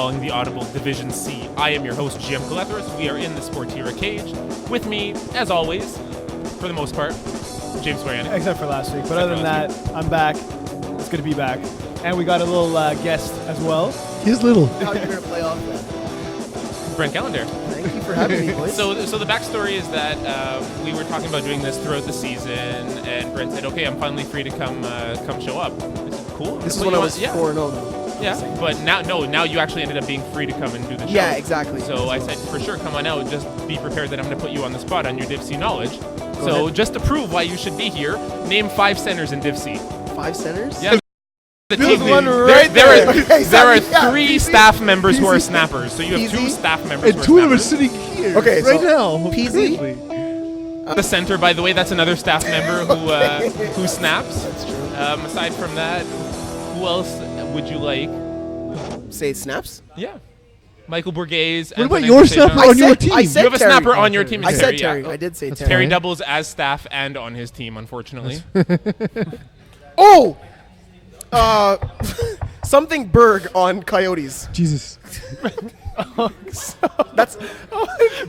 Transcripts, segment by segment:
calling the Audible Division C. I am your host, GM Galethris. We are in the Sportira cage. With me, as always, for the most part, James Mariani. Except for last week. But other than that, I'm back. It's good to be back. And we got a little guest as well. He's little. How are you going to play off that? Brent Callender. Thank you for having me, boys. So the backstory is that we were talking about doing this throughout the season, and Brent said, "Okay, I'm finally free to come show up." I said, "Cool." This is when I was 4-0, though. Yeah, but now you actually ended up being free to come and do the show. Yeah, exactly. So I said, for sure, come on out. Just be prepared that I'm going to put you on the spot on your Div C knowledge. Go ahead. Just to prove why you should be here, name 5 centers in Div C. 5 centers? Yeah. There's one right there are 3 staff members who are snappers. So you have 2 staff members And who 2 are of them are snappers. sitting here Okay, right so now. PZ? Crazy. The center, by the way, that's another staff member who snaps. That's true. Aside from that, who else would you like? Say snaps? Yeah. Michael Borghese. What about Antonin your Cesaro. snapper on your team? I said You have a Terry. snapper on your team. I said yeah. Terry. I did say That's Terry. Terry fine. doubles as staff and on his team, unfortunately. Oh! Something Berg on Coyotes. Jesus. That's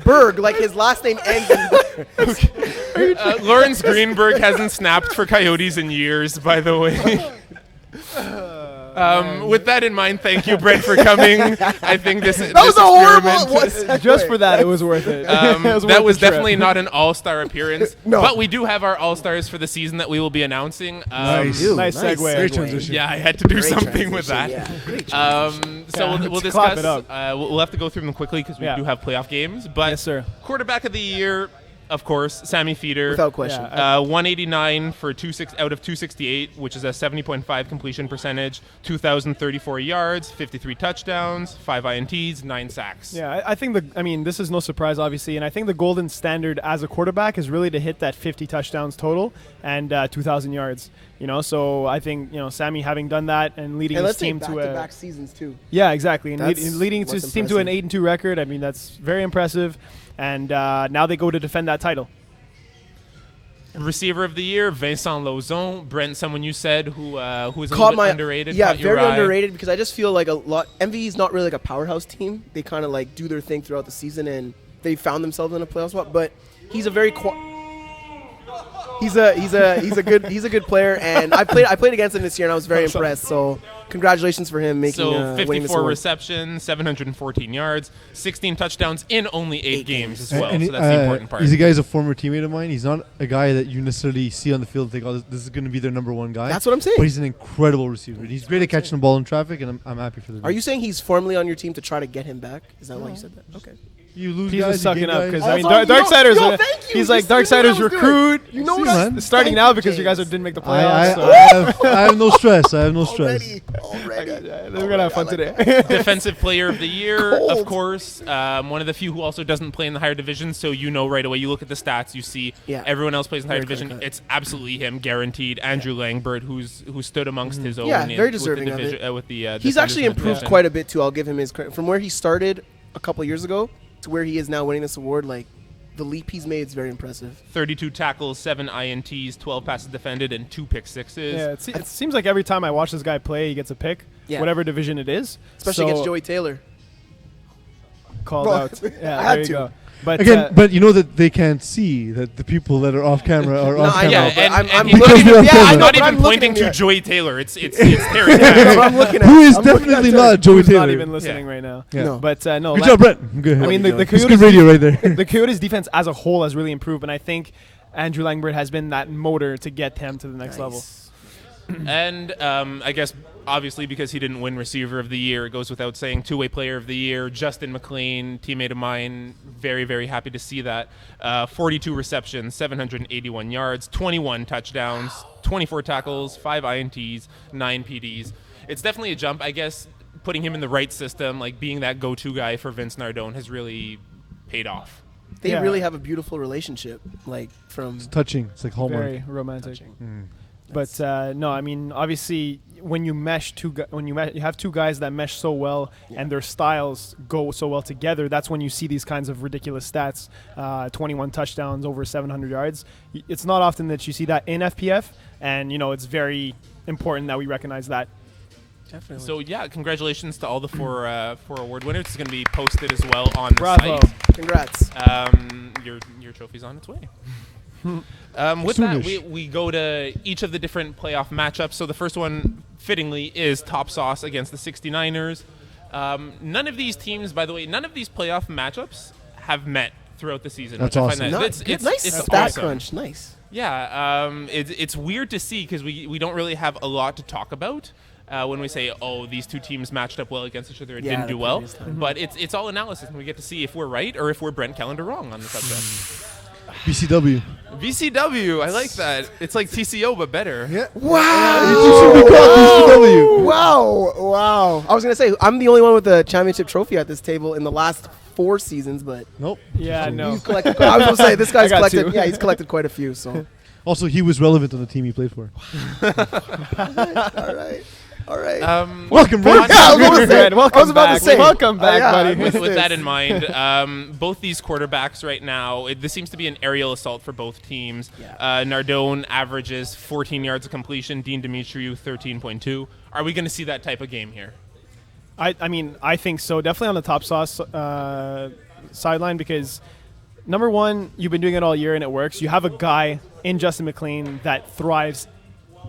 Berg, like his last name ends in Lawrence Greenberg hasn't snapped for Coyotes in years, by the way. With that in mind, thank you, Brent, for coming. I think this That was a horrible experiment. Just for that, it was worth it. That was definitely not an all-star appearance. No. But we do have our all-stars for the season that we will be announcing. Nice. Nice segue. Great transition. Yeah, I had to do Great something with that. transition, yeah. Great So we'll Clap discuss. it up. We'll have to go through them quickly because we Yeah. do have playoff games. But Yes, sir. quarterback of the year, of course, Sammy Feeder. Without question. Yeah. 189 for out of 268, which is a 70.5 completion percentage, 2,034 yards, 53 touchdowns, 5 INTs, 9 sacks. Yeah, I think this is no surprise, obviously, and I think the golden standard as a quarterback is really to hit that 50 touchdowns total and 2,000 yards. So I think Sammy having done that and leading And his let's say team to a back-to-back seasons, too. yeah, exactly, and That's leading what's his team to an impressive. 8-2 record. I mean, that's very impressive, and now they go to defend that title. Receiver of the year, Vincent Lauzon. Brent, someone you said who is a Caught little my bit underrated. Yeah, caught your very eye. underrated because I just feel like MV is not really like a powerhouse team. They kind of like do their thing throughout the season and they found themselves in a playoff spot. But he's a very he's a good player, and I played against him this year and I was very impressed. So congratulations for him making So winning this 54 award. receptions, 714 yards, 16 touchdowns in only 8 games as well. And So that's the important part. He's a guy who's a former teammate of mine. He's not a guy that you necessarily see on the field and think, oh, this is going to be their number 1 guy. That's what I'm saying. But he's an incredible receiver. He's great at catching the ball in traffic, and I'm happy for the Are you saying he's formally on your team to try to get him back? Is that why you said that? Okay. You lose He's guys, just you sucking gain up guys. because That's Darksiders. all- yo, thank you. He's like You see what I Darksiders was doing? recruit. You know See, what? man. It's starting Thank now you, because you guys James. didn't make the playoffs. I have no stress. I have no stress. Already. We're gonna have fun today. Defensive player of the year, Cold. of course. One of the few who also doesn't play in the higher division, so right away. You look at the stats, you see Yeah. everyone else plays in the higher Very division. clear-cut. It's absolutely him, guaranteed. Andrew Langbird, who stood amongst his own. Yeah, in- very with the deserving of division- it. with the, He's defenders actually in the improved division. quite a bit too. I'll give him his credit. From where he started a couple years ago to where he is now winning this award, like the leap he's made is very impressive. 32 tackles, 7 INTs, 12 passes defended, and 2 pick sixes. Yeah, it seems like every time I watch this guy play, he gets a pick, Yeah. whatever division it is. Especially So, against Joey Taylor. Called Bro, out. Yeah, I had there you to. go. But Again, but you know that they can't see that the people that are off camera are No, off I camera. know, Yeah, but and I'm he's looking not at even- yeah, I I'm know, not but I'm even looking pointing at to him. Joey Taylor. It's Terry. That's what I'm looking at. Who is I'm looking at definitely Terry. not Joey who's Taylor. not even listening right now. Yeah. No. But no. Good job, Brent. Good. I mean, the It's good Coyotes, radio right there. the Coyotes defense as a whole has really improved, and I think Andrew Langbird has been that motor to get him to the next level. And I guess obviously because he didn't win receiver of the year, it goes without saying. 2-way player of the year, Justin McLean, teammate of mine. Very, very happy to see that. 42 receptions, 781 yards, 21 touchdowns, 24 tackles, 5 INTs, 9 PDs. It's definitely a jump. I guess putting him in the right system, like being that go-to guy for Vince Nardone, has really paid off. They Yeah. really have a beautiful relationship, like from It's touching. It's like Hallmark. Very romantic. touching. But no, I mean, obviously, when you mesh you have 2 guys that mesh so well and their styles go so well together, that's when you see these kinds of ridiculous stats. 21 touchdowns, over 700 yards. It's not often that you see that in FPF, and it's very important that we recognize that. Definitely. So yeah, congratulations to all the four award winners. It's going to be posted as well on the Bravo. site. Congrats. Your trophy's on its way. With that, we go to each of the different playoff matchups. So the first one, fittingly, is Top Sauce against the 69ers. None of these teams, by the way, none of these playoff matchups have met throughout the season. That's which awesome. I find that Nice it's stat awesome. crunch. Nice. Yeah, it's weird to see because we don't really have a lot to talk about when we say, oh, these two teams matched up well against each other and didn't the do well. previous time. But it's all analysis, and we get to see if we're right or if we're Brent Callender wrong on the subject. BCW. VCW, I like that. It's like TCO, but better. Yeah. Wow. You should be called BCW. Wow. I was going to say, I'm the only one with a championship trophy at this table in the last 4 seasons, but Nope. Yeah, no. he's collected. I was going to say, this guy's I got collected. 2. Yeah, he's collected quite a few, so. Also, he was relevant on the team he played for. All right. Welcome, Yeah, Brent. I was about to say. Welcome I was about back. to say. Welcome back, yeah, buddy. With that in mind, both these quarterbacks right now, this seems to be an aerial assault for both teams. Yeah. Nardone averages 14 yards of completion, Dean Demetriou 13.2. Are we going to see that type of game here? I mean, I think so. Definitely on the Top Sauce sideline because, number one, you've been doing it all year and it works. You have a guy in Justin McLean that thrives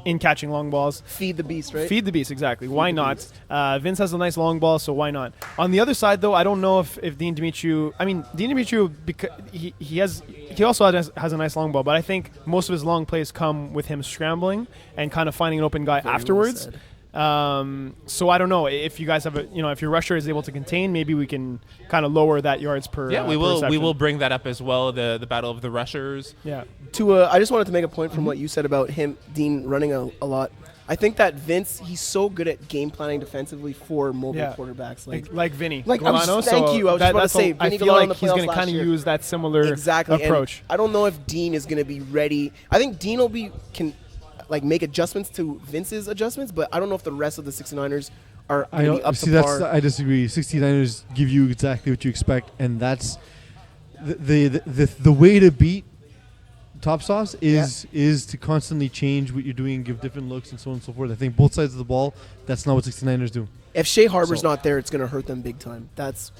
in catching long balls. Feed the beast, right? Feed the beast, exactly. Why the not? beast. Vince has a nice long ball, so why not? On the other side, though, I don't know if Dean Demetriou. I mean, Dean Demetriou, because he also has a nice long ball, but I think most of his long plays come with him scrambling and kind of finding an open guy Very well afterwards. said. So I don't know if you guys have if your rusher is able to contain, maybe we can kind of lower that yards per. Yeah, we per will. We reception. will bring that up as well. The battle of the rushers. Yeah. I just wanted to make a point from what you said about Dean running a lot. I think that Vince, he's so good at game planning defensively for mobile Yeah. quarterbans. Like Vinny. Like, I was- Guarano, thank so you. I was just about to that's say, I Vinny feel Guarano in like the he's playoffs going to last kind of year. use that similar Exactly. approach. And I don't know if Dean is going to be ready. I think Dean will can make adjustments to Vince's adjustments, but I don't know if the rest of the 69ers are I going to be up see. to par. I disagree. 69ers give you exactly what you expect, and that's the way to beat Top Sauce is to constantly change what you're doing, give different looks, and so on and so forth. I think both sides of the ball. That's not what 69ers do. If Shea Harbor's not there, it's going to hurt them big time. That's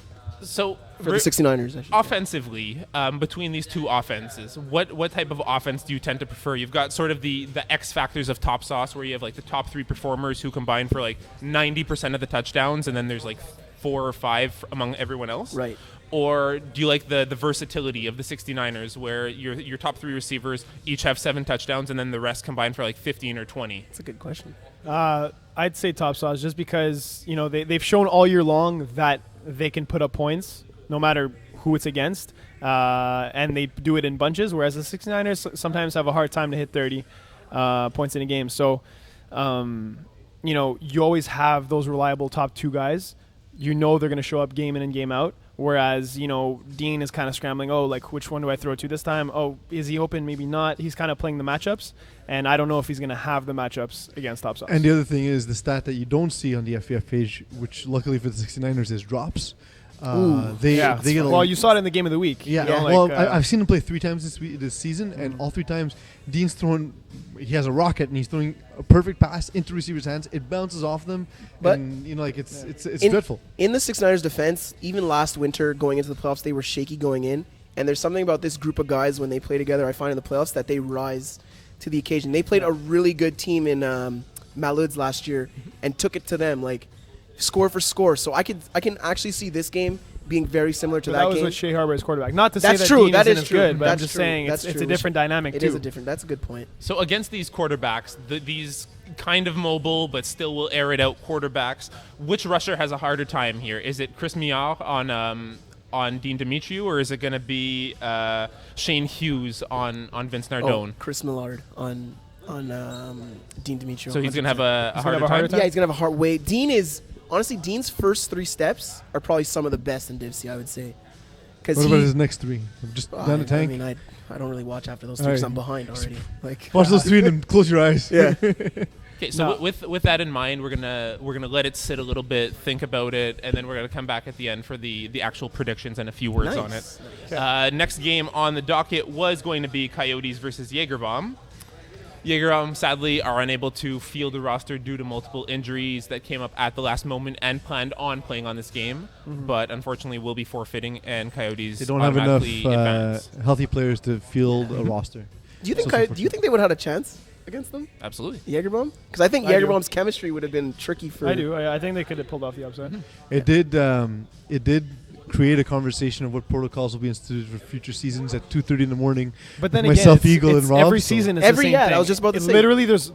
So for the 69ers. I should say. offensively, between these two offenses, what type of offense do you tend to prefer? You've got sort of the X factors of Top Sauce, where you have like the top 3 performers who combine for like 90% of the touchdowns, and then there's like 4 or 5 among everyone else. Right. Or do you like the versatility of the 69ers, where your top 3 receivers each have 7 touchdowns, and then the rest combine for like 15 or 20? That's a good question. I'd say Top Sauce just because they've shown all year long that they can put up points no matter who it's against, and they do it in bunches, whereas the 69ers sometimes have a hard time to hit 30 points in a game. So, you always have those reliable top 2 guys. They're going to show up game in and game out. Whereas, Dean is kind of scrambling, which one do I throw to this time? Oh, is he open? Maybe not. He's kind of playing the matchups, and I don't know if he's going to have the matchups against Top Sauce. And the other thing is the stat that you don't see on the FBF page, which luckily for the 69ers is drops. They get you saw it in the game of the week. Yeah, I've seen him play 3 times this season, and all 3 times Dean's throwing. He has a rocket, and he's throwing a perfect pass into receivers' hands. It bounces off them, but and it's dreadful. In the 69ers' defense, even last winter going into the playoffs, they were shaky going in. And there's something about this group of guys when they play together, I find in the playoffs, that they rise to the occasion. They played a really good team in Malouds last year and took it to them, like score for score. So I can actually see this game being very similar to that was game. with Shea Harbour as quarterback. Not to That's say that true. Dean That isn't is as true. good, but I'm That's just true. saying That's it's true. a different dynamic It too. is a different. That's a good point. So against these quarterbacks, these kind of mobile but still will air it out quarterbacks, which rusher has a harder time here? Is it Chris Miao on Dean Demetriou, or is it going to be Shane Hughes on Vince Nardone? Chris Millard on Dean Demetriou. So he's going to have a harder have a harder time? Yeah, he's gonna have a hard way. Dean's first 3 steps are probably some of the best in Divsy, I would say. What about his next 3? Just down the tank. I mean, I don't really watch after those 3 All because right. I'm behind already. Like, Watch those 3 and then close your eyes. yeah. Okay, so with that in mind, we're gonna let it sit a little bit, think about it, and then we're gonna come back at the end for the actual predictions and a few words on it. Nice. Next game on the docket was going to be Coyotes versus Jagerbomb. Jägerbomb sadly are unable to field a roster due to multiple injuries that came up at the last moment and planned on playing on this game, but unfortunately will be forfeiting, and Coyotes They don't have enough automatically advance. healthy players to field a roster. Do you think So do you think they would have had a chance against them, Absolutely. Jägerbomb? Because I think I do. Jägerbomb's chemistry would have been tricky for. I do. I think they could have pulled off the upset. It did create a conversation of what protocols will be instituted for future seasons at 2:30 in the morning. But then with again, myself, it's, Eagle, it's and Rob. every so- season is Every- the same yeah, thing. I was just about to It say. Literally, there's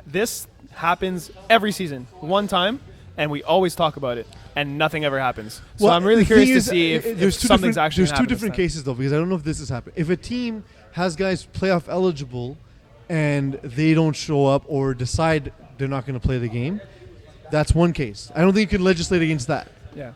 this happens every season, one time, and we always talk about it, and nothing ever happens. So Well, I'm really the curious thing to is, see if there's two something's different- actually There's two happened this different time. cases though, because I don't know if this has happened. If a team has guys playoff eligible and they don't show up or decide they're not going to play the game, that's one case. I don't think you can legislate against that. Yeah.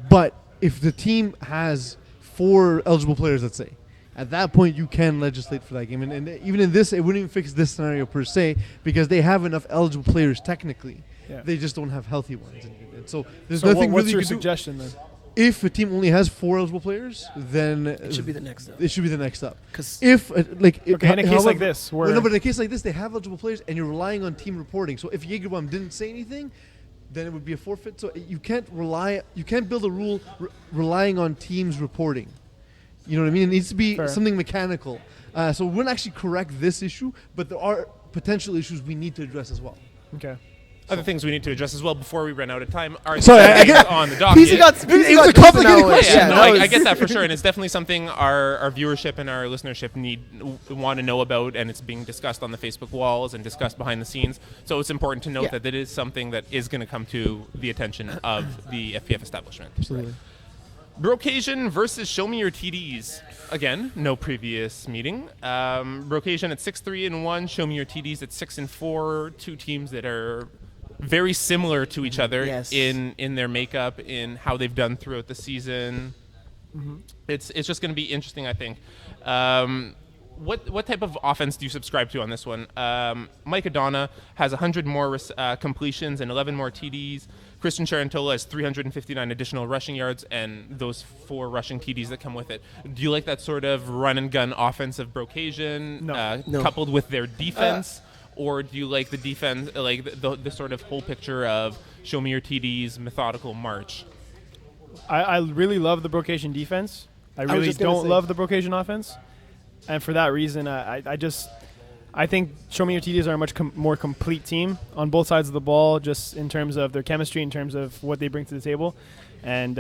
But if the team has 4 eligible players, let's say, at that point you can legislate for that game. And even in this, it wouldn't even fix this scenario per se, because they have enough eligible players technically. Yeah. They just don't have healthy ones. And so there's So nothing what's really your you can do. suggestion then? If a team only has 4 eligible players, then It should be the next step. it should be the next up. Because If Okay, in a case like this, where no, but in a case like this, they have eligible players, and you're relying on team reporting. So if Jägerbomb didn't say anything, then it would be a forfeit. So you can't build a rule relying on teams reporting. You know what I mean? It needs to be Fair. something mechanical. So we wouldn't actually correct this issue, but there are potential issues we need to address as well. okay. Other things we need to address as well before we run out of time are Sorry, the I things on the docket. PZ got was a pissed in that complicated one. question. Yeah, no, that I was- get that for sure, and it's definitely something our viewership and our listenership want to know about, and it's being discussed on the Facebook walls and discussed behind the scenes. So it's important to note Yeah. that it is something that is going to come to the attention of the FPF establishment. Absolutely. Brocasian versus Show Me Your TDs. Again, no previous meeting. Brocasian at 6-3-1. Show Me Your TDs at 6-4. Two teams that are very similar to each other Yes. in their makeup, in how they've done throughout the season. It's just going to be interesting, I think. What type of offense do you subscribe to on this one? Mike Adona has 100 more completions and 11 more TDs. Christian Charantola has 359 additional rushing yards and those 4 rushing TDs that come with it. Do you like that sort of run-and-gun offense of Brocasian, No. coupled with their defense? Or do you like the defense, like the sort of whole picture of show me your TDs, methodical march? I really love the Brocasian defense. I really just gonna don't say- love the Brocasian offense. And for that reason, I think Show Me Your TDs are a much more complete team on both sides of the ball, just in terms of their chemistry, in terms of what they bring to the table. And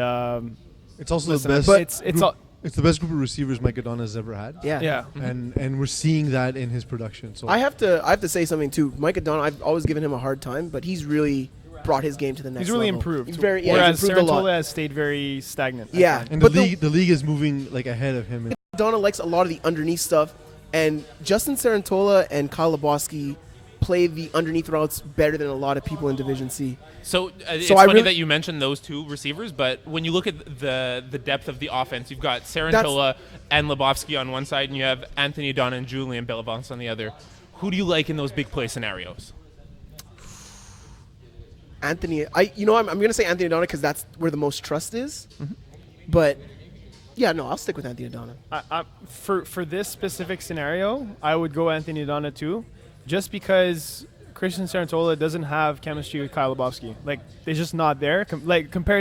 It's also listen, the best. but it's all, It's the best group of receivers Mike Adona has ever had. Yeah. yeah. And we're seeing that in his production. So I have to say something too. Mike Adona, I've always given him a hard time, but he's really brought his game to the next He's really level. improved. He's very, yeah, Whereas he's improved a lot. Sarantola has stayed very stagnant. I Yeah. find. and but the league is moving like ahead of him. Adona likes a lot of the underneath stuff, and Justin Sarantola and Kyle Lebowski play the underneath routes better than a lot of people in Division C. So it's So I funny really- that you mentioned those two receivers, but when you look at the depth of the offense, you've got Sarantola and Lebowski on one side, and you have Anthony Adona and Julian Bellavance on the other. Who do you like in those big play scenarios? Anthony, I'm going to say Anthony Adona because that's where the most trust is. But yeah, no, I'll stick with Anthony Adona. For this specific scenario, I would go Anthony Adona too, just because Christian Sarantola doesn't have chemistry with Kyle Lebowski. Like, it's just not there. Compare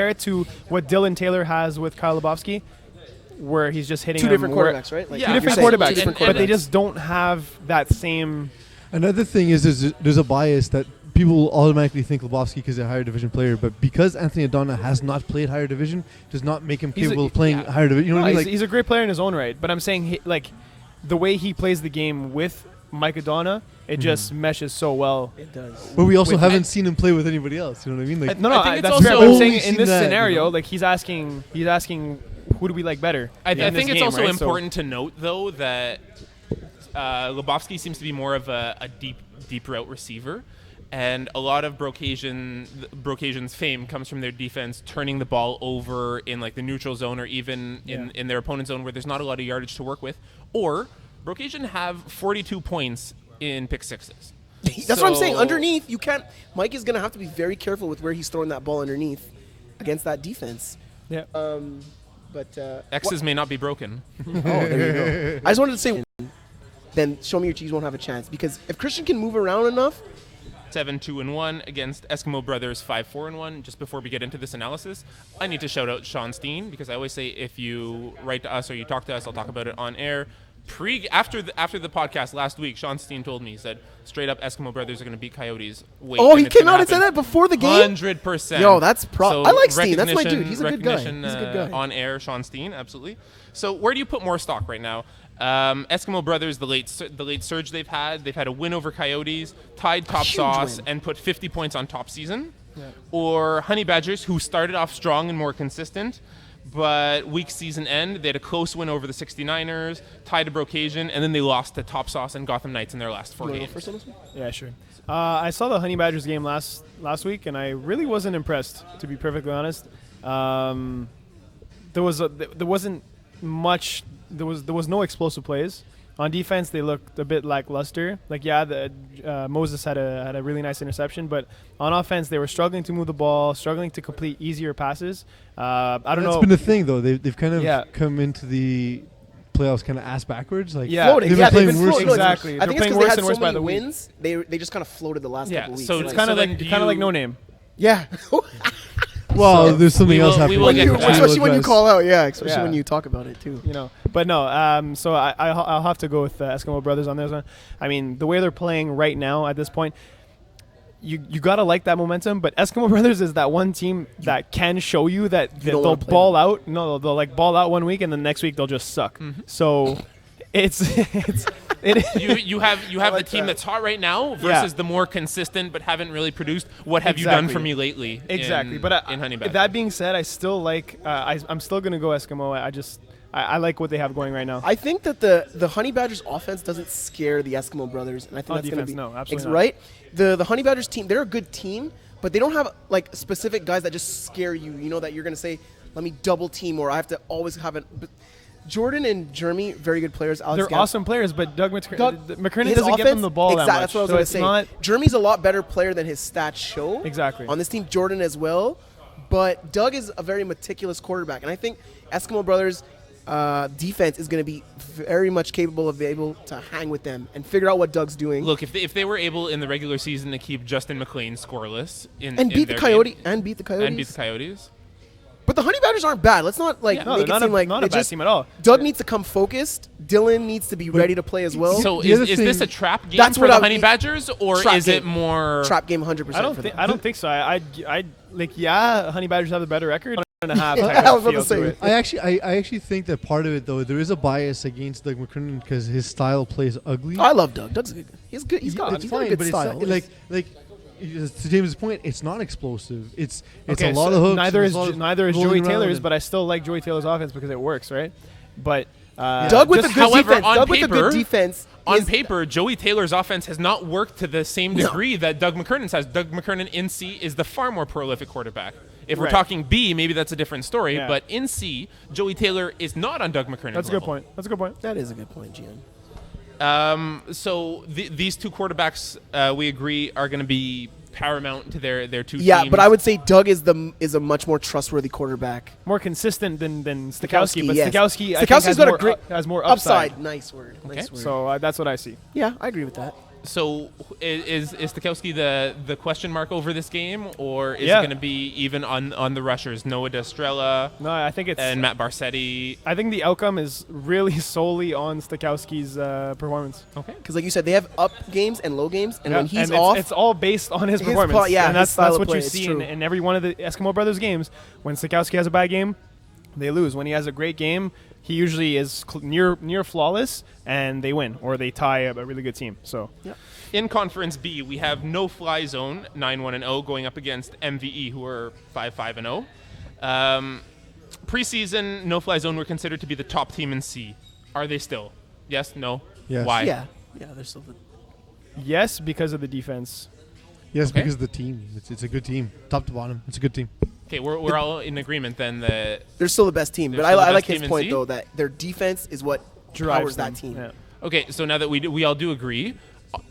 it to what Dylan Taylor has with Kyle Lebowski, where he's just hitting Two them different where- quarterbacks, right? Like Yeah, Two you're different saying, quarterbacks, two different but they quarterbacks. just don't have that same. Another thing is there's a bias that people will automatically think Lebowski because he's a higher division player, but because Anthony Adona has not played higher division, does not make him He's a- capable of playing yeah. higher division. You know what I mean? he's, Like, he's a great player in his own right, but I'm saying the way he plays the game with Mike Adona, it just meshes so well. It does. but we also with- haven't seen him play with anybody else. You know what I mean? Like, No, I think it's that's also fair. But I'm only saying in seen this that, scenario, you know? like he's asking, who do we like better? I in think this it's game, also right? So- important to note, though, that Lebowski seems to be more of a deep route receiver. And a lot of Brocasian's fame comes from their defense turning the ball over in like the neutral zone or even in their opponent's zone where there's not a lot of yardage to work with. Or Brocasian have 42 points in pick sixes. That's what I'm saying. So- Underneath, you can't. Mike is going to have to be very careful with where he's throwing that ball underneath against that defense. Yeah. But X's may not be broken. oh, there you go. I just wanted to say then Show Me Your Cheese won't have a chance. Because if Christian can move around enough, 7-2-1 against Eskimo Brothers 5-4-1. Just before we get into this analysis, I need to shout out Sean Steen because I always say if you write to us or you talk to us, I'll talk about it on air. After the podcast last week, Sean Steen told me, he said straight up Eskimo Brothers are going to beat Coyotes. Wait, oh, he came out and said that before the game? 100%. Yo, that's So I like Steen. That's my dude. He's a good guy. recognition, He's a good guy. On air, Sean Steen, absolutely. So where do you put more stock right now? Eskimo Brothers, the late surge they've had a win over Coyotes, tied Top huge Sauce, win. and put 50 points on top season. Yeah. Or Honey Badgers, who started off strong and more consistent, but weak season end, they had a close win over the 69ers, tied to Brocasian, and then they lost to Top Sauce and Gotham Knights in their last 4 games. First on this one? Yeah, sure. I saw the Honey Badgers game last week, and I really wasn't impressed, to be perfectly honest. There wasn't much. There was no explosive plays. On defense, they looked a bit lackluster. Moses had a really nice interception, but on offense, they were struggling to move the ball, struggling to complete easier passes. I don't know. That's been the thing, though. They've kind of Yeah. come into the playoffs kind of ass backwards. Yeah. Floating. They've Yeah, been they've playing been worse. floating. No, Exactly. I They're think it's playing because they worse had and so worse by many the week. wins. They just kind of floated the last Yeah, couple weeks. so It's So kind of then like do kind of like you- No Name. yeah. Well, there's something we will- else happening. we will When get you, to that. especially when you call out, especially Yeah. when you talk about it too. But no. So I'll have to go with Eskimo Brothers on this one. I mean, the way they're playing right now at this point, you gotta like that momentum. But Eskimo Brothers is that one team that can show you that don't they'll wanna play ball out. No, they'll like ball out one week and the next week they'll just suck. So it is. You have like the team that. that's hot right now versus Yeah. the more consistent but haven't really produced. What have you done for Exactly. me lately? Exactly. In, But in Honey Badger? that being said, I still like. I'm still gonna go Eskimo. I like what they have going right now. I think that the Honey Badgers offense doesn't scare the Eskimo Brothers, and I think On that's going to defense, be no, absolutely not. right. The Honey Badgers team, they're a good team, but they don't have like specific guys that just scare you. You know that you're going to say, "Let me double team," or I have to always have it. But Jordan and Jeremy, very good players. Alex They're Gall- awesome players, but McKernan his doesn't give them the ball that much. That's what I was so going to it's say. not Jeremy's a lot better player than his stats show. Exactly. On this team, Jordan as well, but Doug is a very meticulous quarterback, and I think Eskimo Brothers. Defense is going to be very much capable of being able to hang with them and figure out what Doug's doing. Look, if they were able in the regular season to keep Justin McLean scoreless and in beat the their Coyote game, and beat the Coyotes. and beat the Coyotes, But the Honey Badgers aren't bad. Let's not No, make they're it not seem like not a it bad just- team at all. Doug needs to come focused. Dylan needs to be ready to play as well. so the is other this thing- a trap game That's for what the I- Honey Badgers, or Trap is it game. more Trap game 100%. I don't think so. I Honey Badgers have the better record. 1.5 Yeah, type I of was about to feel say. to it. I actually think that part of it, though, there is a bias against Doug McKernan because his style plays ugly. I love Doug. Doug's good. He's good. He's got It's he's got a fine, good but style. it's not, to James' point, it's not explosive. It's Okay, a lot so of hooks. Neither and is a lot of neither is rolling Joey around Taylor's, and- but I still like Joey Taylor's offense because it works, right? But Doug with a Just good however, defense. on Doug with a paper- good defense. on is- paper, Joey Taylor's offense has not worked to the same degree that Doug McKernan's has. Doug McKernan in C is the far more prolific quarterback. If we're Right. talking B, maybe that's a different story. Yeah. But in C, Joey Taylor is not on Doug McKernan's that's a good level. point. That's a good point. That is a good point, Gian. So these two quarterbacks, we agree, are going to be paramount to their two Yeah, teams. but I would say Doug is a much more trustworthy quarterback. More consistent than Stikowski, but yes. Stikowski I think Stikowski's has got more a great has more upside. Nice word. Nice word. So that's what I see. Yeah, I agree with that. So is Stikowski the question mark over this game, or is Yeah. it going to be even on the rushers? Noah Destrella No, I think it's. and Matt Barsetti. I think the outcome is really solely on Stikowski's performance. Okay. Because like you said, they have up games and low games, and when he's and it's, off, it's all based on his His performance. play- yeah, and his style that's of what play, you it's see true. in every one of the Eskimo Brothers games. When Stikowski has a bad game, they lose. When he has a great game, he usually is near flawless, and they win or they tie a really good team. So In Conference B, we have No Fly Zone 9-1-0 going up against MVE, who are 5-5-0. Preseason, No Fly Zone were considered to be the top team in C. Are they still? Yes. No. Yes. Why? yeah, they're still the yes, because of the defense. Yes, Okay. because of the team. It's a good team, top to bottom. It's a good team. Okay, we're all in agreement then that. they're still the best team. They're But still the I like best his team in point C? though that their defense is what Drives powers them. that team. Yeah. Okay, so now that we all do agree,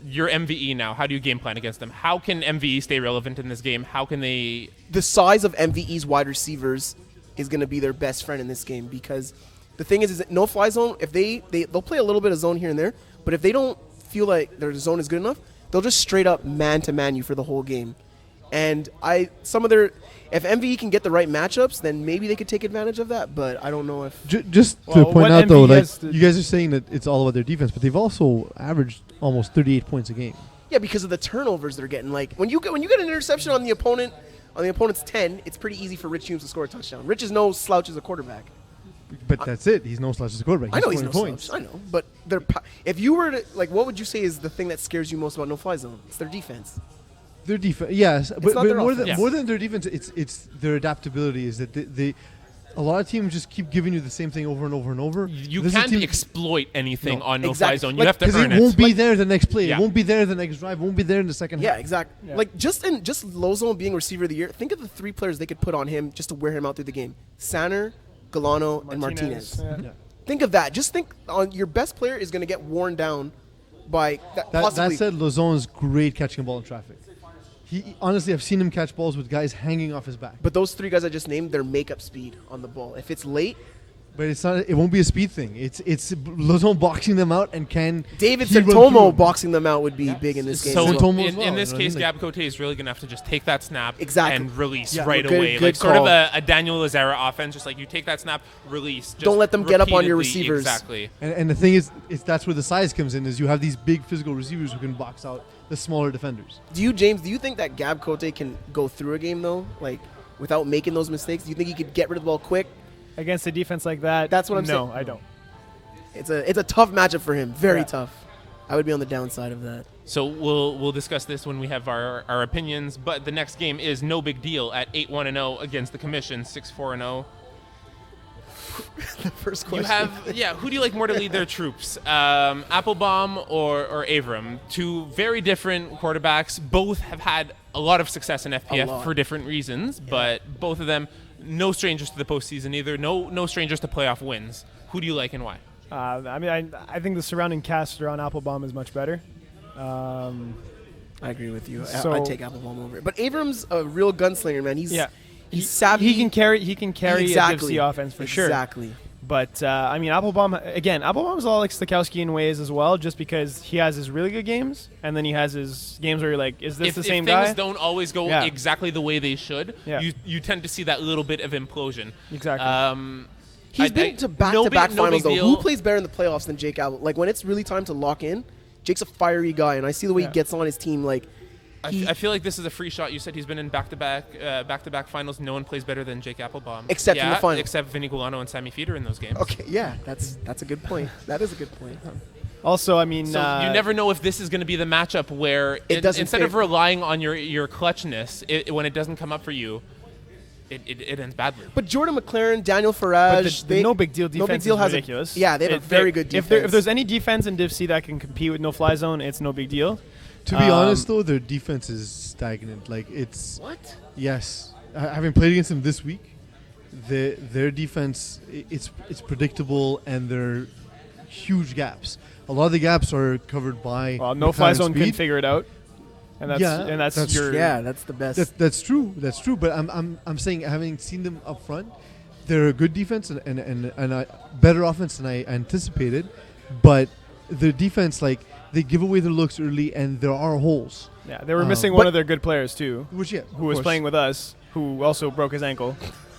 you're MVE now. How do you game plan against them? How can MVE stay relevant in this game? How can they? The size of MVE's wide receivers is going to be their best friend in this game because The thing is that no fly zone. If they'll play a little bit of zone here and there, but if they don't feel like their zone is good enough, they'll just straight up man to man you for the whole game. And if MVE can get the right matchups, then maybe they could take advantage of that. But I don't know if Just to Well, point what out though, MVE like has to- you guys are saying that it's all about their defense, but they've also averaged almost 38 points a game. yeah, because of the turnovers they're getting. Like when you get an interception on the opponent's 10, it's pretty easy for Rich Humes to score a touchdown. Rich is no slouch as a quarterback. But that's it. He's no slouch as a quarterback. I know he's no scoring points. slouch. I know, but if you were to what would you say is the thing that scares you most about no fly zone? It's their defense. Their defense, yes, but, not their more offense. than more than their defense, it's their adaptability. Is that they a lot of teams just keep giving you the same thing over and over and over. You This is a can't team- exploit anything No. on no Exactly. fly zone. You Like, have to 'cause earn it it. won't be there the next play. Yeah. It won't be there the next drive. It won't be there in the second Yeah, half. exactly. Yeah. Like just low zone being receiver of the year. Think of the 3 players they could put on him just to wear him out through the game: Sanner, Galano, and Martinez. Yeah. Yeah. Think of that. Just think on your best player is going to get worn down by That possibly. said, Lozon is great catching a ball in traffic. He honestly, I've seen him catch balls with guys hanging off his back. But those 3 guys I just named, their makeup speed on the ball. If it's late, But it's not. It won't be a speed thing. It's Lozon boxing them out and can David he run through Santomo them. boxing them out would be big in this game. So as well. Santomo as in, well, in this you know what I case, mean? Gab Cote is really going to have to just take that snap Exactly. and release Yeah. right Good- away. good Like sort of call. a Daniel Lazara offense, just like you take that snap, release. Just Don't let them get up on your repeatedly. receivers. Exactly. And the thing is that's where the size comes in. Is you have these big physical receivers who can box out the smaller defenders. Do you think that Gab Cote can go through a game though, like without making those mistakes? Do you think he could get rid of the ball quick? Against a defense like that, That's what I'm no, saying. I don't. It's a tough matchup for him. Very Yeah. tough. I would be on the downside of that. So we'll discuss this when we have our opinions. But the next game is no big deal at 8-1-0 against the Commission 6-4-0. The first You question. have who do you like more to lead their troops? Applebaum or Avram? 2 very different quarterbacks. Both have had a lot of success in FPF lot. for different reasons, but both of them no strangers to the postseason either. No strangers to playoff wins. Who do you like and why? I mean, I think the surrounding cast around Applebaum is much better. I agree with you. So- I'd take Applebaum over it. But Abram's a real gunslinger, man. He's savvy. He can carry. He can carry Exactly. a GFC offense for sure. Exactly. But I mean, Applebaum's all like Stokowski in ways as well, just because he has his really good games, and then he has his games where you're like, is this If the same things guy? don't always go Yeah. exactly the way they should, Yeah. you tend to see that little bit of implosion. Exactly. He's been to back-to-back no finals, big though. deal. Who plays better in the playoffs than Jake Apple? Like, when it's really time to lock in, Jake's a fiery guy, and I see the way Yeah. he gets on his team. Like, I feel like this is a free shot. You said he's been in back-to-back finals. No one plays better than Jake Applebaum, Except in the final. except Vinny Gulano and Sammy Feeder in those games. okay, yeah, that's a good point. That is a good point. Also, I mean, So you never know if this is going to be the matchup where It doesn't instead of favor- relying on your clutchness, when it doesn't come up for you, it ends badly. But Jordan McLaren, Daniel but Farage, the no big deal No defense Big Deal is has ridiculous. yeah, they have a very good defense. If there's any defense in Div C that can compete with no fly zone, it's no big deal. To be honest, though, their defense is stagnant. Like it's what? yes, having played against them this week, their defense it's predictable and they're huge gaps. A lot of the gaps are covered by Well, no fly McLaren's zone speed. can figure it out, and that's your Yeah, that's the best. That's true. That's true. But I'm saying, having seen them up front, they're a good defense and a better offense than I anticipated. But their defense, like they give away their looks early, and there are holes. Yeah, they were missing one but- of their good players too, Which who was playing with us, who also broke his ankle.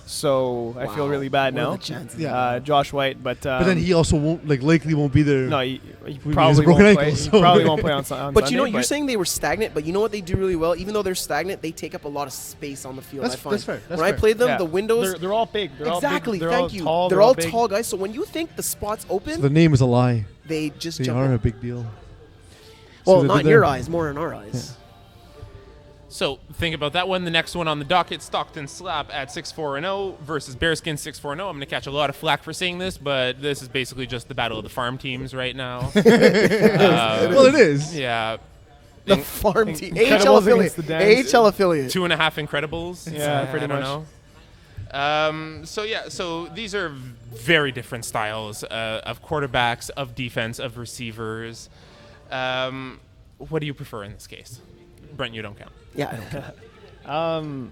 So I feel Wow. really bad What are now. the chances? Yeah. Josh White, but But then he also won't likely won't be there. no, he has a probably broken won't play. ankle, He so- probably won't play on Sunday. But you know, you're saying they were stagnant, but you know what they do really well? Even though they're stagnant, they take up a lot of space on the field, That's- I find. that's fair, that's when I fair. played them, Yeah. the windows... they're all big. They're exactly, all big. They're thank all you. Tall, they're all big. tall guys, so when you think the spot's open, The name is a lie. they just They jump are in. a big deal. Well, So not they're in your there. eyes, more in our eyes. So think about that one. The next one on the docket, Stockton Slap at 6-4-0 versus Bearskin 6-4-0. I'm going to catch a lot of flack for saying this, but this is basically just the battle of the farm teams right now. Well, it is. Yeah. The farm team. Incredibles AHL affiliate. against the Dance. AHL affiliate. 2.5 Incredibles. Yeah, pretty I don't much. know. So these are very different styles of quarterbacks, of defense, of receivers. What do you prefer in this case? Brent, you don't count. Yeah, I don't care.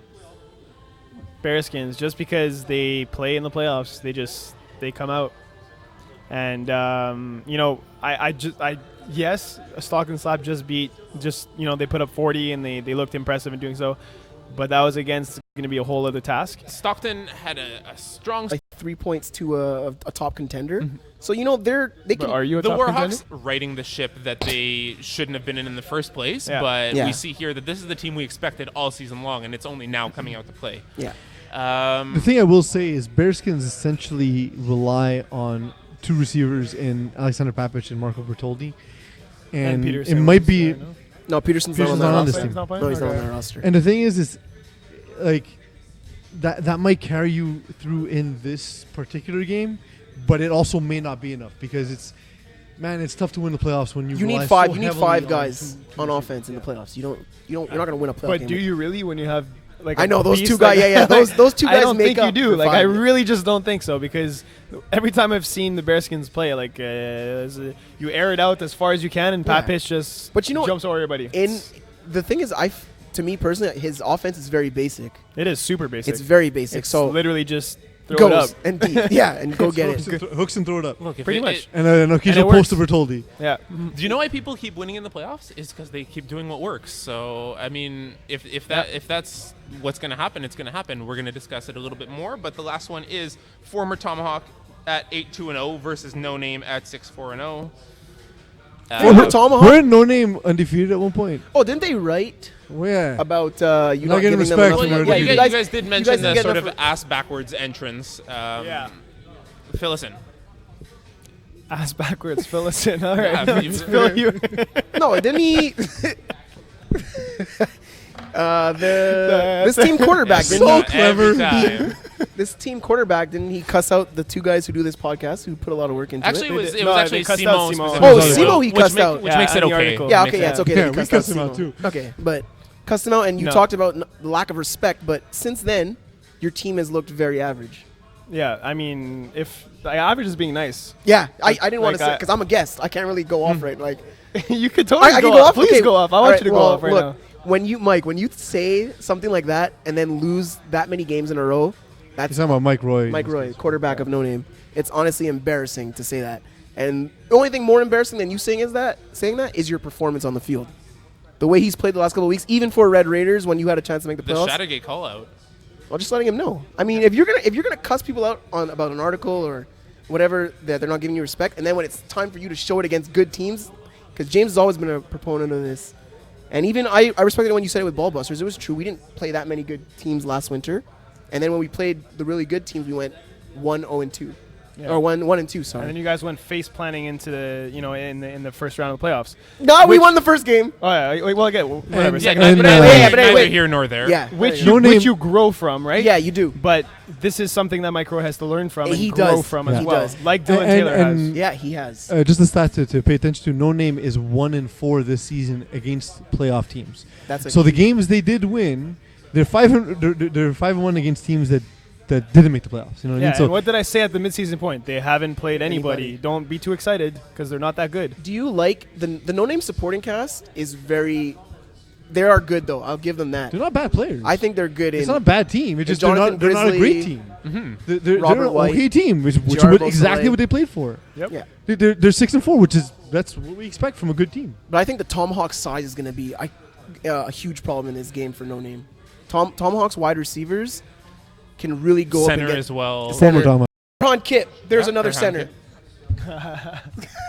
Bearskins, just because they play in the playoffs, they come out. And yes, Stockton Slap just beat. They put up 40 and they looked impressive in doing so, but that was against going to be a whole other task. Stockton had a strong. Like 3 points to a top contender. Mm-hmm. So they can. Are you a The top Warhawks contender? righting the ship that they shouldn't have been in the first place, Yeah. but Yeah. we see here that this is the team we expected all season long, and it's only now coming out to play. Yeah. The thing I will say is Bearskins essentially rely on two receivers in Alexander Papic and Marco Bertoldi. And Peter it Simmons, might be... no? No, Peterson's Peterson's not not on on this that team. He's not playing? No, he's not on Okay. that roster. And the thing is like that might carry you through in this particular game, but it also may not be enough because it's tough to win the playoffs when you You rely need five. so You need heavily 5 on guys two on receivers. offense in the playoffs. You're not going to win a playoff But game. do you really when you have like I a know those beast two guys. like- Yeah. Those two guys I don't make think you up do. for Like I 5. really just don't think so because every time I've seen the Bearskins play, like you air it out as far as you can, and Yeah. Papic just But you know what? jumps over everybody. The thing is, to me personally, his offense is very basic. It is super basic. It's very basic. It's So literally just throw it up. goes and deep. Yeah, and go get Hooks it. hooks and throw it up. Look, if Pretty it- much. it- And an occasional works. post to Bertoldi. Yeah. do you know why people keep winning in the playoffs? Is because they keep doing what works. So I mean, if that's what's going to happen, it's going to happen. We're going to discuss it a little bit more. But the last one is former Tomahawk at 8-2-0 versus No Name at 6-4-0. Former Tomahawk. Weren't No Name undefeated at one point? Oh, didn't they write Well, yeah. about you Not not getting giving respect them enough? from Well, everybody. you, you guys did mention didn't the get sort of enough ass backwards entrance. Yeah. Fill us in. Ass backwards, fill us in. All right. Yeah, Let's fill you. No, didn't he? This team quarterback didn't So he? clever. Every time. This team quarterback didn't he cuss out the 2 guys who do this podcast who put a lot of work into Actually, it? it was No, actually they cussed out Simon. Simon. specifically Oh, as Simo well, he which cussed out. which Yeah, makes it in the okay. article. Yeah, Makes okay, yeah, it's okay. Yeah, that he we cussed cussed him out Simo. too. Okay, but cussed him out, and you No. talked about the lack of respect. But since then, your team has looked very average. Yeah, I mean, if the average is being nice, Yeah, I didn't want to Like, say because I'm a guest. I can't really go off right. Like you could totally I go, can go off. Please Okay. go off. I All want right, you to go well, off right look, now. when you say something like that and then lose that many games in a row, He's that's talking about Mike Roy. Mike Roy, quarterback of No Name. It's honestly embarrassing to say that. And the only thing more embarrassing than you saying that is your performance on the field. The way he's played the last couple of weeks, even for Red Raiders when you had a chance to make the The playoffs. Shattergate call out. Well, just letting him know. I mean, if you're gonna cuss people out about an article or whatever that they're not giving you respect, and then when it's time for you to show it against good teams, because James has always been a proponent of this, and even I respected it when you said it with Ballbusters. It was true. We didn't play that many good teams last winter, and then when we played the really good teams, we went 1-0-2, Yeah. or 1-2. And then Sorry. you guys went face planting into the in the first round of the playoffs. No, we Which- won the first game. Oh yeah, well again, whatever. And- Yeah, second and, but uh, anyway, yeah, but neither anyway. here nor there. Yeah, which No you, name- which you grow from, right? yeah, you do. But this is something that Mike Rowe has to learn from and He grow does. from Yeah. as He well, does. like Dylan And- Taylor has. and- Yeah, he has. Just a stat to pay attention to. No Name is 1-4 this season against playoff teams. That's a So the games they did win, they're 5-1 against teams that didn't make the playoffs. You know what I Yeah, mean? So and what did I say at the midseason point? They haven't played anybody. Anybody. Don't be too excited because they're not that good. Do you like the No Name supporting cast? Is very. They are good though. I'll give them that. they're not bad players. I think they're good it's in. not a bad team. It's just they're Jonathan not a great Grizzly, team. Mm-hmm. They're Robert an White, okay team, which is Jarbo exactly Soleil. what they played for. Yep. Yeah. They're 6-4, which is that's what we expect from a good team. But I think the Tomahawk size is going to be a huge problem in this game for No Name. Tomahawk's wide receivers can really go Center up and as well. Center. Former Dama. Ron Kip. There's Yeah, another Erhan center.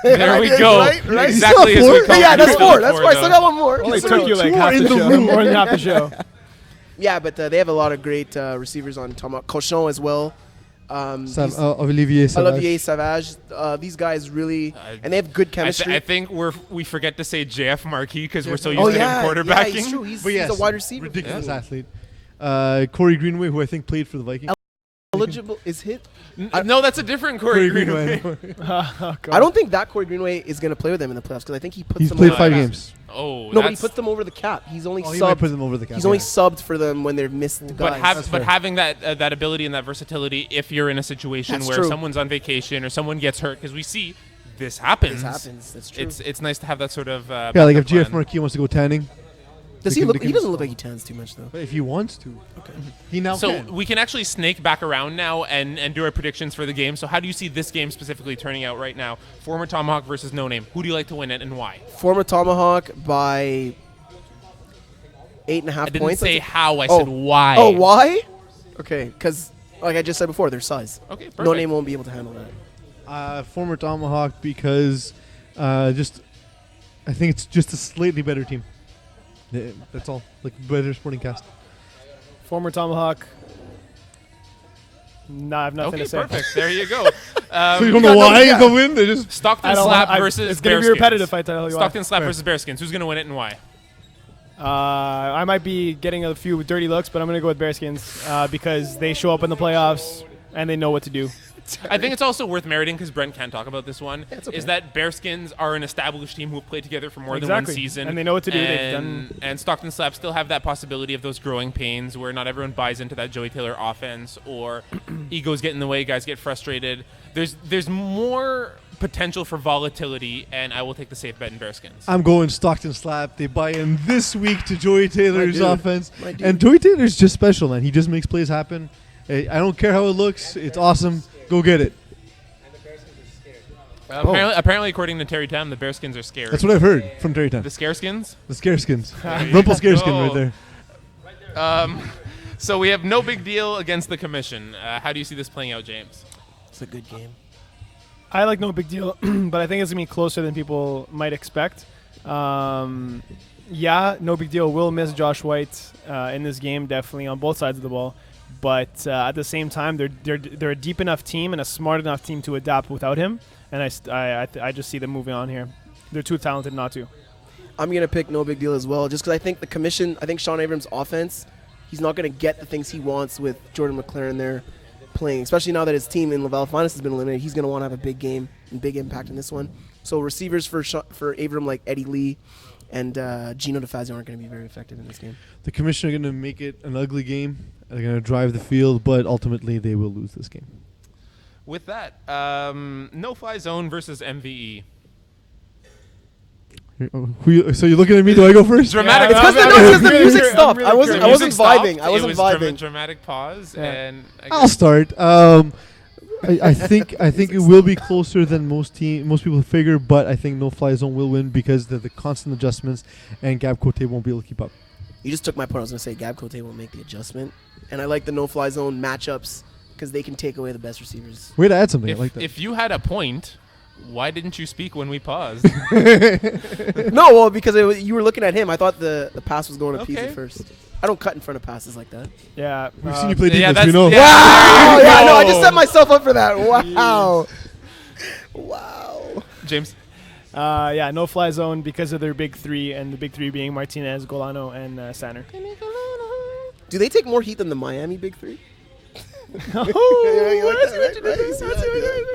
There we go. Right? Exactly as Still we four? called Yeah, it that's before, four. That's why I still though. got one more. Only So took you like two half are the in the show, room. more than half the show. Yeah, but they have a lot of great receivers on Tomahawk. Cochon as well. These- Olivier Savage. Olivier Savage. These guys really, and they have good chemistry. I think we forget to say JF Marquis because we're so used oh to yeah, him quarterbacking. yeah, he's true. He's, But he's yes, a wide receiver. ridiculous Yeah. athlete. Corey Greenway, who I think played for the Vikings. Eligible is hit. No, that's a different Corey Greenway. Greenway. Oh, God. I don't think that Corey Greenway is going to play with them in the playoffs because I think he puts He's them played over 5 the cap. games. Oh, No, but he that's- puts them over the cap. He's only Oh, he might subbed. put them over the cap. He's only yeah. subbed for them when they've missed the But, guys. That's but fair. having that ability and that versatility, if you're in a situation That's where true. someone's on vacation or someone gets hurt, because we see this happens. This happens. That's true. It's nice to have that sort of. Yeah, like if backup GF plan. Marquis wants to go tanning. Does They he can- look? they He can doesn't look stall. like he tans too much though. But if he wants to, he now So can. we can actually snake back around now and do our predictions for the game. So how do you see this game specifically turning out right now? Former Tomahawk versus No Name. Who do you like to win it and why? Former Tomahawk by 8.5 I didn't points. say how. I Oh. said why. Oh, why? Okay, because like I just said before, their size. Okay, perfect. No Name won't be able to handle that. Former Tomahawk because just I think it's just a slightly better team. That's all. Like better sporting cast. Former Tomahawk. Nah, I have nothing Okay, to say. perfect. There you go. So you don't know why you go in? They just Stockton Slap I- versus It's going to be Bearskins. repetitive if I tell you why. Stockton Slap Fair. versus Bearskins. Who's going to win it and why? I might be getting a few dirty looks, but I'm going to go with Bearskins because they show up in the playoffs and they know what to do. I think it's also worth meriting because Brent can't talk about this one. it's okay. Is that Bearskins are an established team who have played together for more than one Exactly. season, And they know what to do. They've And, done- and Stockton Slap still have that possibility of those growing pains where not everyone buys into that Joey Taylor offense or egos get in the way, guys get frustrated. There's more potential for volatility, and I will take the safe bet in Bearskins. I'm going Stockton Slap. They buy in this week to Joey Taylor's dude. offense. My dude. And Joey Taylor's just special, man. He just makes plays happen. I don't care how it looks. It's awesome. Go get it. Apparently, according to Terry Tam, the Bearskins are scared. That's what I've heard from Terry Time. The Scareskins? The Scareskins. Rumple Scareskin right there. So we have no big deal against the commission. How do you see this playing out, James? It's a good game. I like no big deal, but I think it's going to be closer than people might expect. Yeah, no big deal. We'll miss Josh White in this game, definitely, on both sides of the ball. But at the same time, they're a deep enough team and a smart enough team to adapt without him. And I just see them moving on here. They're too talented not to. I'm going to pick no big deal as well, just because I think the commission, I think Sean Abrams' offense, he's not going to get the things he wants with Jordan McLaren there playing, especially now that his team in Laval Finest has been eliminated. He's going to want to have a big game and big impact in this one. So receivers for Abram like Eddie Lee and Gino DeFazio aren't going to be very effective in this game. The commissioner are going to make it an ugly game. They're going to drive the field, but ultimately they will lose this game. With that, no-fly zone versus MVE. So you're looking at me? Do I go first? Dramatic. Yeah, It's because the music I'm stopped. really I wasn't curious. Music vibing. stopped. I wasn't It was vibing. Dramatic pause, Yeah. and I'll start. I think it will be closer than most people figure, but I think no fly zone will win because of the constant adjustments, and Gab Cote won't be able to keep up. You just took my point. I was going to say Gab Cote won't make the adjustment. And I like the no-fly zone matchups because they can take away the best receivers. Way to add something. I like that. if you had a point, why didn't you speak when we paused? No, well, because you were looking at him. I thought the pass was going to Okay. Peasy first. I don't cut in front of passes like that. Yeah. We've seen you play yeah, defense. We that's- know. yeah. Wow! There you Yeah, I know. I go. just set myself up for that. Wow. Wow. James, Yeah, no fly zone because of their big three, and the big three being Martinez, Golano, and Sanner. Do they take more heat than the Miami Big Three? Oh,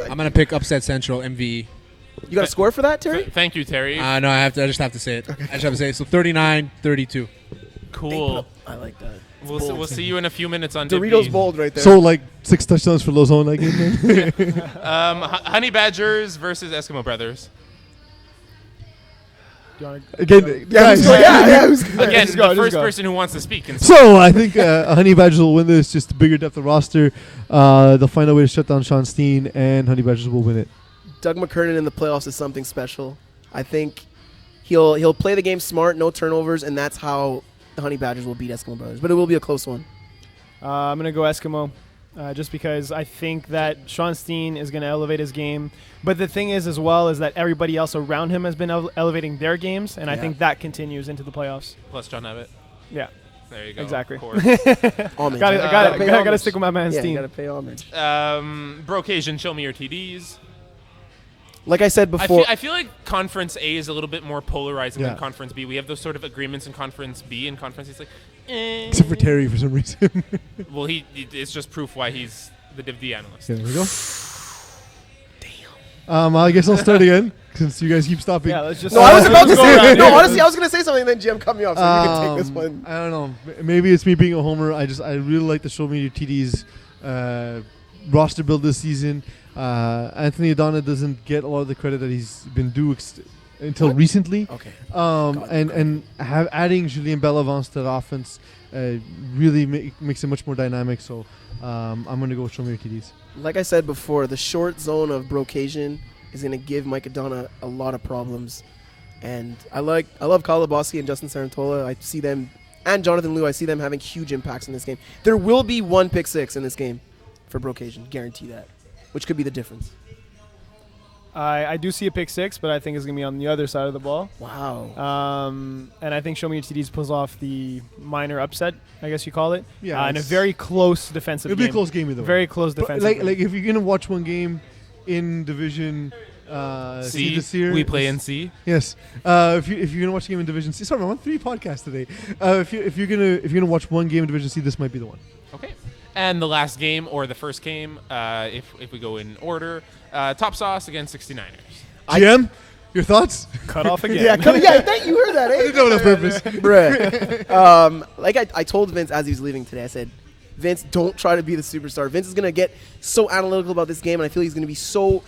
I'm gonna pick upset Central MVE. You got a score for that, Terry? thank you, Terry. No, I just have to say it. I just have to say it. So 39-32. Cool. I like that. We'll see you in a few minutes on Doritos Dip bold right there. So like 6 touchdowns for Lozone that game. Then? Honey Badgers versus Eskimo Brothers. Do you wanna- Again, yeah, guys. who's good? Again, just go, the just first go. person who wants to speak can So I think Honey Badgers will win this. Just a bigger depth of roster. They'll find a way to shut down Sean Steen, and Honey Badgers will win it. Doug McKernan in the playoffs is something special. I think he'll play the game smart, no turnovers, and that's how the Honey Badgers will beat Eskimo Brothers. But it will be a close one. I'm going to go Eskimo just because I think that Sean Steen is going to elevate his game. But the thing is, as well, is that everybody else around him has been elevating their games, and I Yeah. think that continues into the playoffs. plus John Abbott. Yeah, There you go. exactly. Of course. Homage. Gotta pay homage. stick with my man Yeah, you Steen. gotta pay homage. Brocasian, show me your TDs. Like I said before, I feel like Conference A is a little bit more polarizing Yeah. than Conference B. We have those sort of agreements in Conference B, and Conference C is like, Except for Terry for some reason. Well, it's just proof why he's the Div D analyst. There we go. Damn. I guess I'll start again since you guys keep stopping. Yeah, let's just. no, I was about to let's go say. around No, here. honestly, I was gonna say something, and then Jim cut me off, so you can take this one. I don't know. Maybe it's me being a homer. I really like the Show Me Your TDs roster build this season. Anthony Adana doesn't get a lot of the credit that he's been due until recently. Okay. And adding Julien Bellavance to the offense really makes it much more dynamic. So I'm going to go with Show Me Your TDs. Like I said before, the short zone of Brocasian is going to give Mike Adana a lot of problems. And I love Kyle Lebowski and Justin Sarantola. I see them, and Jonathan Liu, I see them having huge impacts in this game. There will be one pick six in this game for Brocasian, guarantee that, which could be the difference. I do see a pick six, but I think it's going to be on the other side of the ball. Wow. And I think Show Me Your TDs pulls off the minor upset, I guess you call it. Yeah, in a very close defensive It'll game. be a close game either way. Very close defensive game. Like if you're going to watch one game in Division C this year. We play in C. Yes. If you're gonna watch a game in Division C, sorry, I'm on 3 podcasts today. If you're gonna watch one game in Division C, this might be the one. Okay. And the last game, or the first game, if we go in order, Top Sauce against 69ers. GM, your thoughts? Cut off again. You heard that, eh? I didn't know it on purpose. Bruh. Like I told Vince as he was leaving today, I said, Vince, don't try to be the superstar. Vince is going to get so analytical about this game, and I feel he's going to be so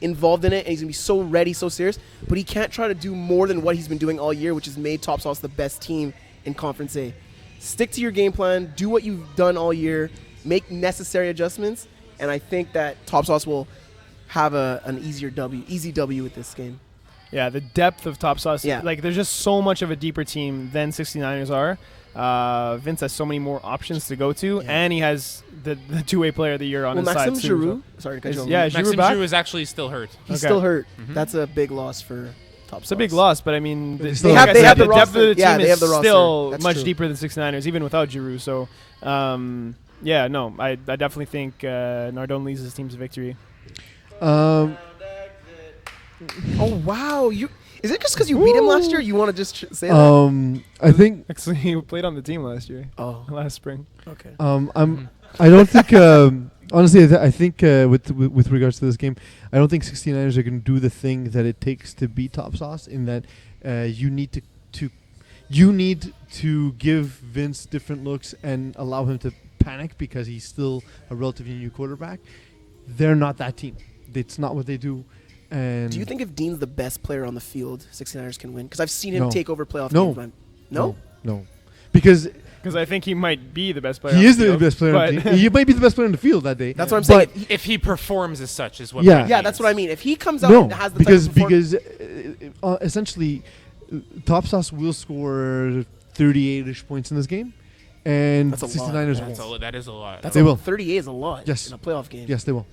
involved in it, and he's going to be so ready, so serious, but he can't try to do more than what he's been doing all year, which has made Top Sauce the best team in Conference A. Stick to your game plan. Do what you've done all year. Make necessary adjustments, and I think that Top Sauce will have an easy W with this game. Yeah, the depth of Top Sauce. Yeah. Like, there's just so much of a deeper team than 69ers are. Vince has so many more options to go to, and he has the two-way player of the year on his Maxime side, too. Giroux, sorry to cut you off. Yeah, Giroux Maxime back? Giroux is actually still hurt. He's Okay. still hurt. Mhm. That's a big loss for Top Sauce. It's a big loss, but I mean, They like still I have- said, they have the the depth roster. of the team Yeah, they is have the roster. still That's much true. deeper than 69ers, even without Giroux. So, yeah, no, I definitely think Nardone leads his team to victory. Oh wow! Is it just because you beat him last year? You want to just say that? I think Actually, he played on the team last year, Oh, last spring. okay. I don't think honestly I think with regards to this game, I don't think 69ers are going to do the thing that it takes to beat Top Sauce, in that you need to give Vince different looks and allow him to panic because he's still a relatively new quarterback. They're not that team. It's not what they do. And Do you think if Dean's the best player on the field, 69ers can win? Because I've seen him No. take over playoff No. games. Man. No? No. Because Because I think he might be the best player. he on is the the field, best player on the but- team. He might be the best player on the field that day. That's what I'm saying. But- If he performs as such, is what. Yeah. that Yeah, means. that's what I mean. If he comes out No, and has the because type of perform- essentially, Top Sauce will score 38-ish points in this game, and That's a lot. 69ers That's won't. that is a lot. that's They will. 38 is a lot Yes. in a playoff game. Yes, they will.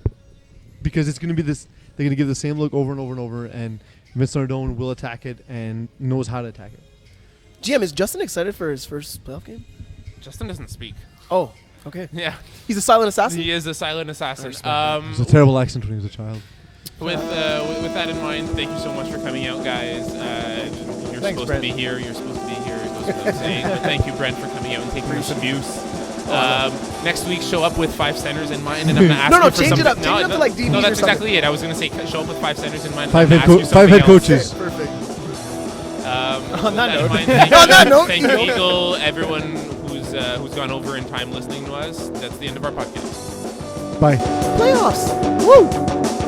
Because it's going to be this. They're going to give the same look over and over and over, and Vince Nardone will attack it and knows how to attack it. GM, is Justin excited for his first playoff game? Justin doesn't speak. Oh, okay. Yeah, He's a silent assassin? he is a silent assassin. It was a terrible accent when he was a child. With that in mind, thank you so much for coming out, guys. You're Thanks, supposed Brent. to be here. You're supposed to be here. It goes without saying. But thank you, Brent, for coming out and taking this abuse. Next week, show up with 5 centers in mind, and I'm gonna ask No, you no, for change something. it up. Change it up to, like, DBs No, or that's something. exactly it. I was gonna say show up with 5 centers in mind. and 5 I'm head, gonna ask you 5 head something else. coaches. Perfect. On that note. On that note, thank you, Eagle. Eagle. Everyone who's gone over in time listening to us. That's the end of our podcast. Bye. Playoffs. Woo!